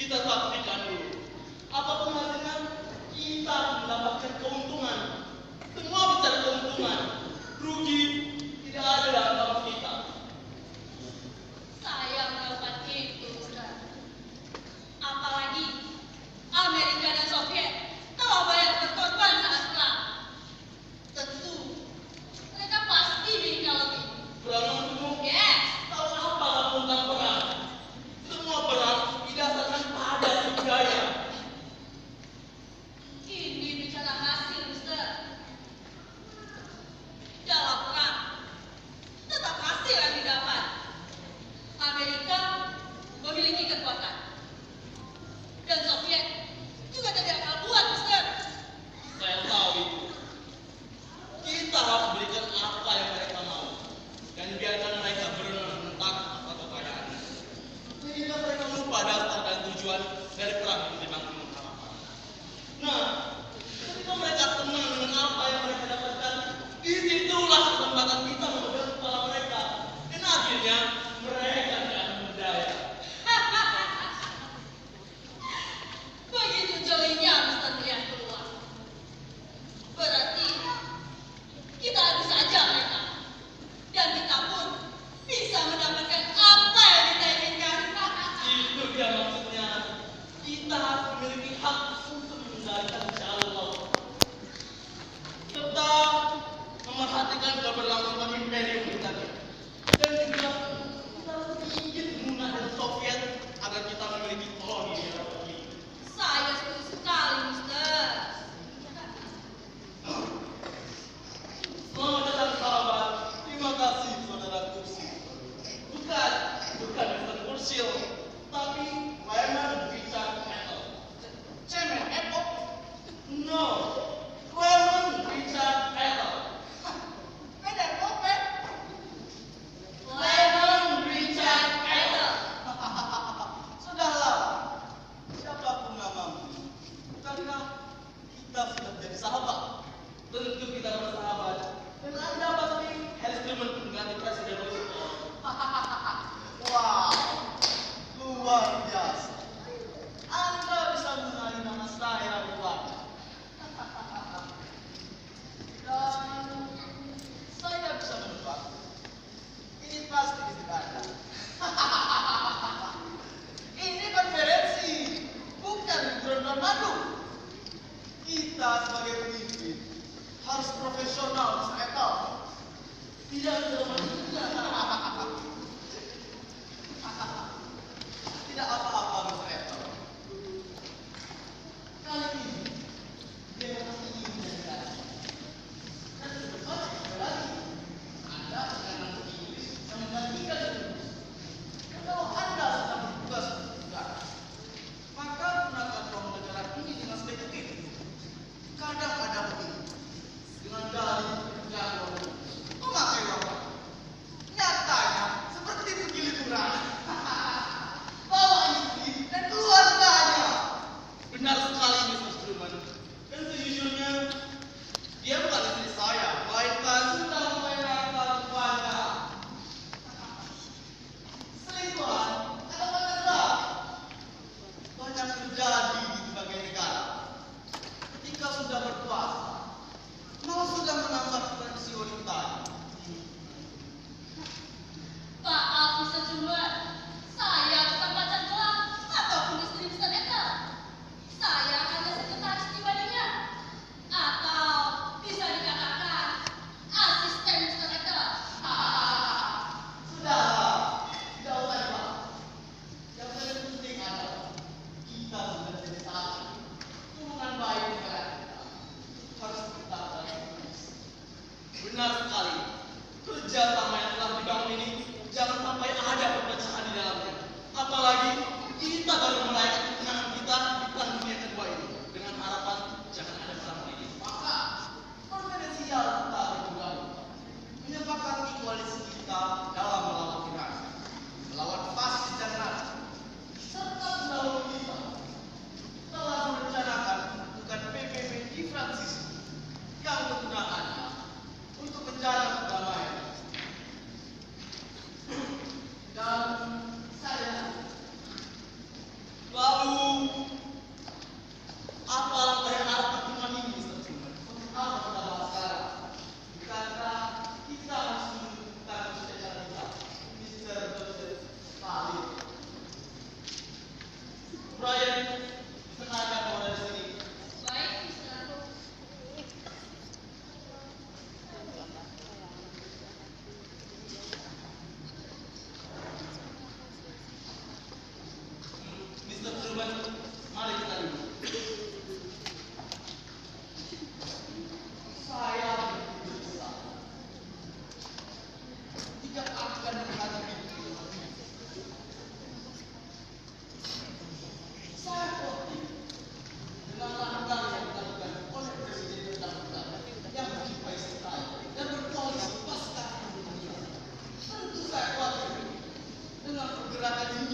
Kita saksikan dulu. Apapun hasilnya, kita mendapatkan keuntungan. Semua bisa keuntungan. Rugi tidak ada dalam kampus kita. Saya melakukan itu, Ustaz. Apalagi Amerika dan Soviet telah banyak berkorban saat perang. Tentu mereka pasti bisa lebih. Perang menunggu. Yes. Tahu apa tentang perang? Semua perang didasarkan pada budaya.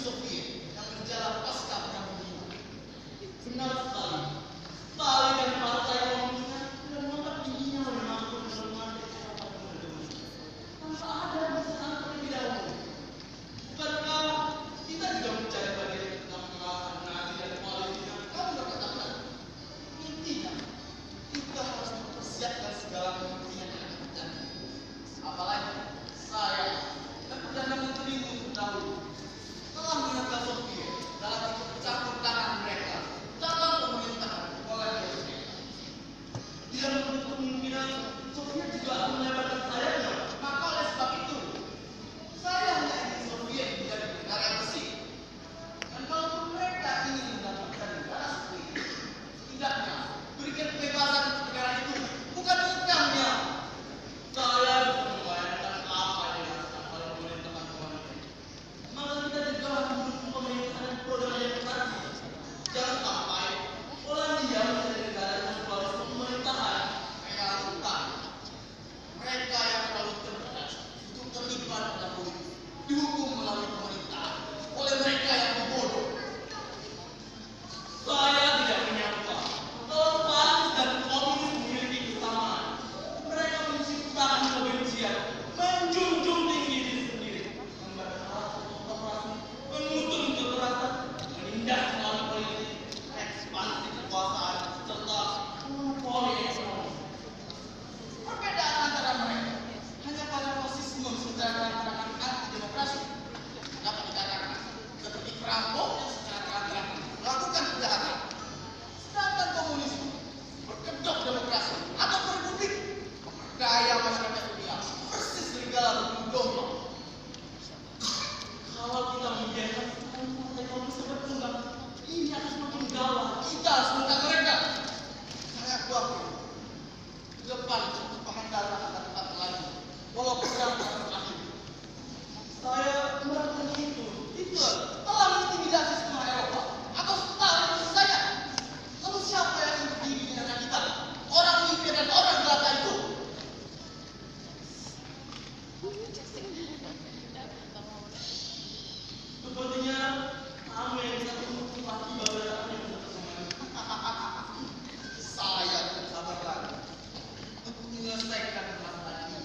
Soviet yang menjalan pasca perang dunia. Benar sekali. Stalin dan partai komunisnya sudah menganggap dirinya menanggung penerimaan Eropa tanpa ada rencana terlebih dahulu. Bukankah kita juga mencari bagian tentang pengalahkan Nazi dan koalisinya? Kamu berkatakan, intinya kita harus mempersiapkan segala kemungkinan yang akan terjadi. Apalagi saya dan Perdana Menteri terdahulu telah menangkap Soviet dalam ikut campur tangan mereka dalam pemerintahan kolonial Soviet. Tidak menutup kemungkinan Soviet juga akan melebarkan sayapnya. Maka oleh sebab itu, saya hanya ingin Soviet menjadi negara yang bersih. Dan kalaupun mereka ingin mendapatkan negara seperti itu, setidaknya berikan kebebasan untuk negara itu, bukan hutangnya. Saya bisa membayangkan apa yang dirasakan oleh pemerintahan komunis. Maka kita juga harus mendukung pemerintahan pro dan demokrasi. Jangan sampai Polandia menjadi negara yang berbasis pemerintahan kayak lupa. Mereka yang terlalu cerdas untuk terlibat dalam politik dihukum melalui pemerintah oleh mereka yang bodoh. Saya tidak menyangka kalau fasis dan komunis memiliki kesamaan. Mereka menciptakan kebencian, menjunjung tinggi diri sendiri, memperkeras operasi, mengusung kekerasan, menindak lawan politik, ekspansi kekuasaan, serta monopoli ekonomi. Perbedaan antara mereka hanya pada fasisme secara gerakan anti demokrasi dapat dikatakan seperti perampok yang secara terang-terangan melakukan kejahatan. Sedangkan komunisme berkedok demokrasi atau republik memperkaya masyarakat dunia persis serigala berbulu domba. Kalau kita membiarkan partai komunis berkembang, ini akan semakin gawat. Kita harus menentang mereka. Saya khawatir ke depan tumpahan darah akan tetap lagi, walau perang akan berakhir. Saya meragukan itu. Hitler telah mengintimidasi semua Eropa. Atau Stalin itu saja. Lalu siapa yang akan berdiri di hadapan kita? Orang mikir dan orang gelata itu. Sepertinya kamu yang bisa menikmati beberapa yang saya tidak sabar lagi untuk menyelesaikan masalah ini.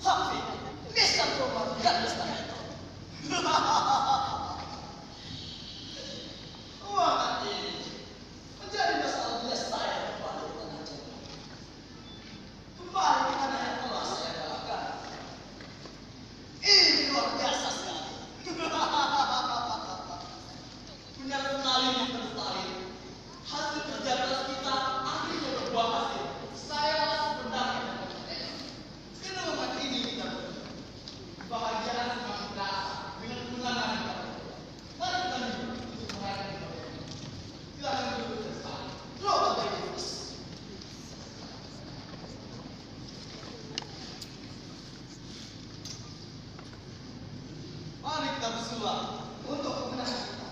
Tapi, bisa program dan mustahil. Uang ini menjadi masalah biasa saya kembali ke tanah Jerman. Kembali ke tanah yang telah saya galakkan. Ini luar biasa sekali. Benar sekali Mr. Stalin. Hasil kerja keras kita akhirnya berbuah hasil. Saya sebenarnya dapat percaya. Kenapa ini kita berdua? Kebahagiaan semakin terasa dengan kemenangan kita. Mari kita hidup untuk merayakan kebahagiaan. Silakan duduk Mr. Stalin. Coba bagi terus. Mari kita bersuara untuk kemenangan kita.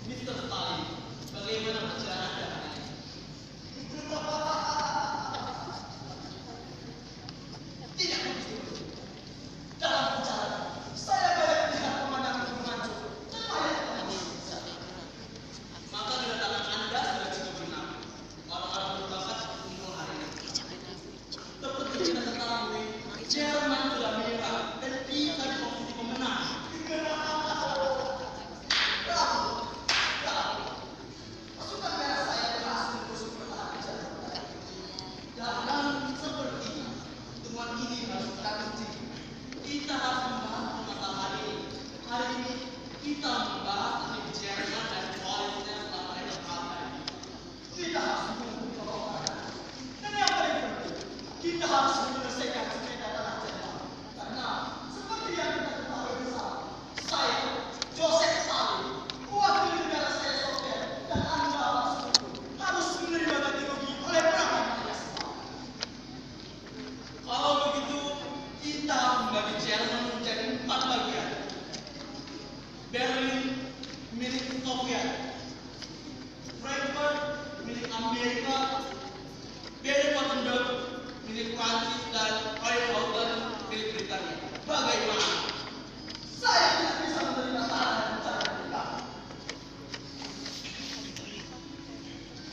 Mr. Stalin, bagaimana perjalanan Anda hari ini? Tidak begitu. Dalam perjalanan, saya banyak melihat pemandangan menghancur. Saya tidak bisa. Maka kedatangan Anda sudah cukup benar. Orang-orang berbakat kumpul hari ini. Seperti kita ketahui, Jerman sudah menyerang dan kita di posisi pemenang. Pasukan merah saya berhasil menusuk pertahanan Jerman. Dan sepertinya pertemuan ini harus kita kunci. Kita harus membahas masalah hari ini. Hari ini kita membahas tentang Jerman dan koalisinya setelah mereka kalah. Kita harus menunggu kelompok. Dan yang paling penting, kita harus menyelesaikan sengketa tanah Jerman. Karena seperti yang kita ketahui bersama, saya, Joseph Stalin, wakil negara saya Soviet, dan Anda harus menerima ganti rugi oleh perang yang ada. Kalau begitu, kita membagi Jerman menjadi 4 bagian. Berlin milik Soviet, Frankfurt milik Amerika, Baden-Württemberg milik Prancis, dan Oerhausen milik Britania. Bagaimana? Saya tidak bisa menerima tahanan cara kita.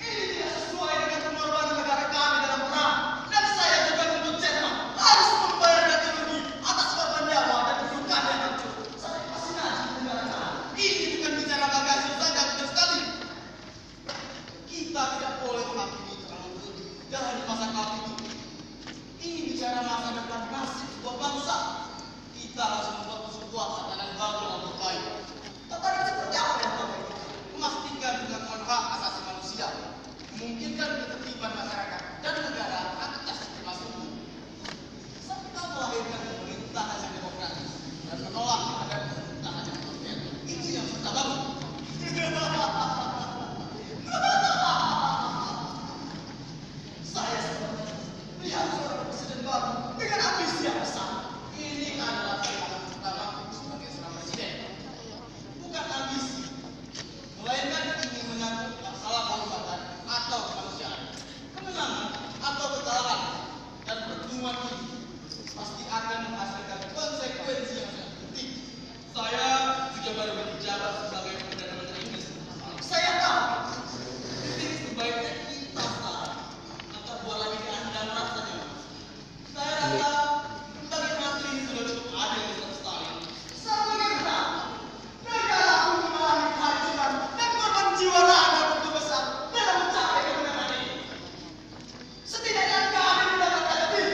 Ini tidak sesuai dengan pengorbanan negara kami dalam perang, dan saya juga untuk Jerman harus membayar ganti rugi atas korban nyawa dan kedudukan yang hancur. Saya pasti najis negara kami. Ini bukan bicara bagasi saja, betul sekali. Kita tidak boleh menghakimi terlalu berlebih dari masa kami itu. Ini bicara masa depan nasib sebuah bangsa. Kita harus membuat sebuah tatanan baru yang lebih baik. Tatanan seperti apa yang baik? Memastikan pengakuan hak asasi manusia, memungkinkan ketertiban masyarakat dan negara atas kemas umum, serta melahirkan pemerintahan yang demokratis dan menolak terhadap pemerintahan yang otoriter. Itu yang serta bagus. Saya sebenarnya melihat seorang presiden baru dengan ambisi yang besar. Ini adalah tantangan pertama sebagai seorang presiden. Bukan ambisi, melainkan ingin menyangkut masalah kehormatan atau kemanusiaan, kemenangan atau kekalahan, dan pertemuan ini pasti akan menghasilkan konsekuensi yang sangat penting. Saya juga baru menjabat sebagai Perdana Menteri Inggris. Saya tahu di sini sebaiknya kita salah atau buat lagi di Anda rasanya. Saya rasa bagi menteri ini sudah cukup adil Mr. Stalin. Sebagai benar, negara pun mengalami kehancuran dan korban jiwa raga begitu besar dalam mencapai kemenangan ini. Setidaknya kami mendapatkan lebih.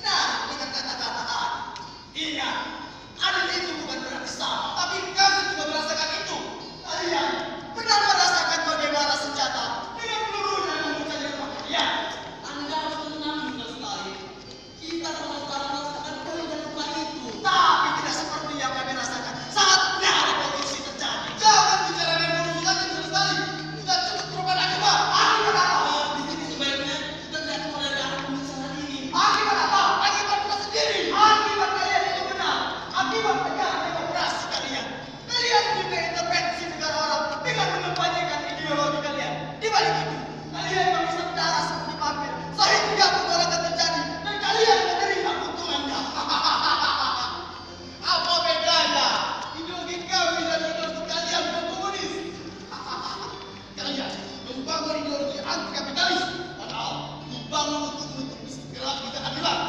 Nah, dengan kata-kata ingat, adil itu bukan berarti sama, tapi kami juga merasakan itu. Kalian benar merasakan bagaimana senjata dengan pelurunya memuncak di rumah kalian. Anda harus tenang, Mr. Stalin. Kita sama-sama merasakan kalian luka itu. Tapi tidak seperti yang kami rasakan saatnya revolusi terjadi. Jangan bicara revolusi lagi, Mr. Stalin. Sudah cukup perubahan akibat. Akibat apa? Di sini sebaiknya kita tidak keluar dari arah pembicaraan ini. Akibat apa? Akibat kita sendiri. Akibat kalian itu benar. Akibat negara demokrasi kalian. Kalian juga intervensi negara orang dengan mengempanyakan ideologi kalian. Di balik itu, kalian menghisap darah seperti vampir sehingga penolakan terjadi dan kalian menerima keuntungannya. Apa bedanya ideologi kami dan ideologi kalian yang komunis? Kalian membangun ideologi anti kapitalis, padahal dibangun untuk menutupi segala ketidakadilan,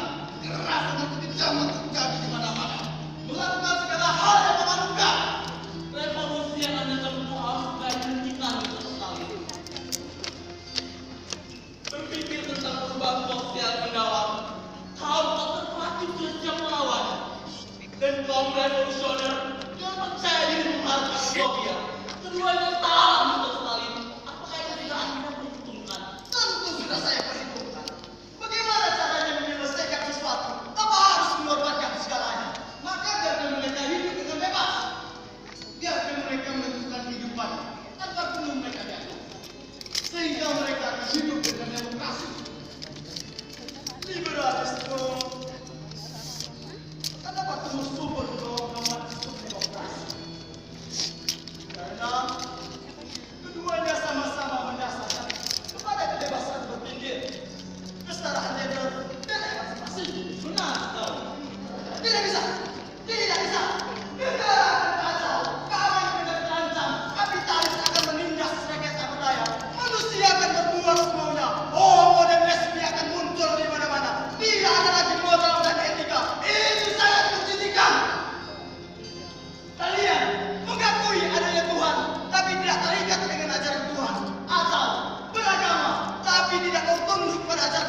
keras untuk kejam untuk kami di mana-mana, melakukan segala hal yang memalukan. Revolusi yang Anda tempuh harus berani kita, Mr. Stalin. Berpikir tentang perubahan sosial mendalam, kaum konservatif sudah siap melawan, dan kaum revolusioner yang percaya diri menghargai Soviet. Keduanya salah, Mr. Stalin. Apakah itu tidak Anda perhitungkan? Tentu sudah saya perhitungkan. Bagaimana caranya menyelesaikan sesuatu? Apa harus mengorbankan segalanya? Maka biarkan mereka hidup dengan bebas. Biarkan mereka menentukan kehidupan tanpa perlu mereka diatur, sehingga mereka akan hidup dengan demokrasi. Liberalisme terdapat tumbuh subur di bawah naungan sistem demokrasi, karena keduanya sama-sama mendasarkan kepada kebebasan berpikir, kesetaraan gender, dan emansipasi. Benar, tahu? Tidak bisa, tidak bisa. Negara akan kacau, keamanan menjadi terancam, kapitalis akan menindas rakyat tak berdaya, manusia akan berbuat semaunya, homo dan lesbi akan muncul di mana-mana, tidak ada lagi moral dan etika. Itu sangat menjijikan. Kalian mengakui adanya Tuhan, tapi tidak terikat dengan ajaran Tuhan, atau beragama, tapi tidak mau tunduk pada ajaran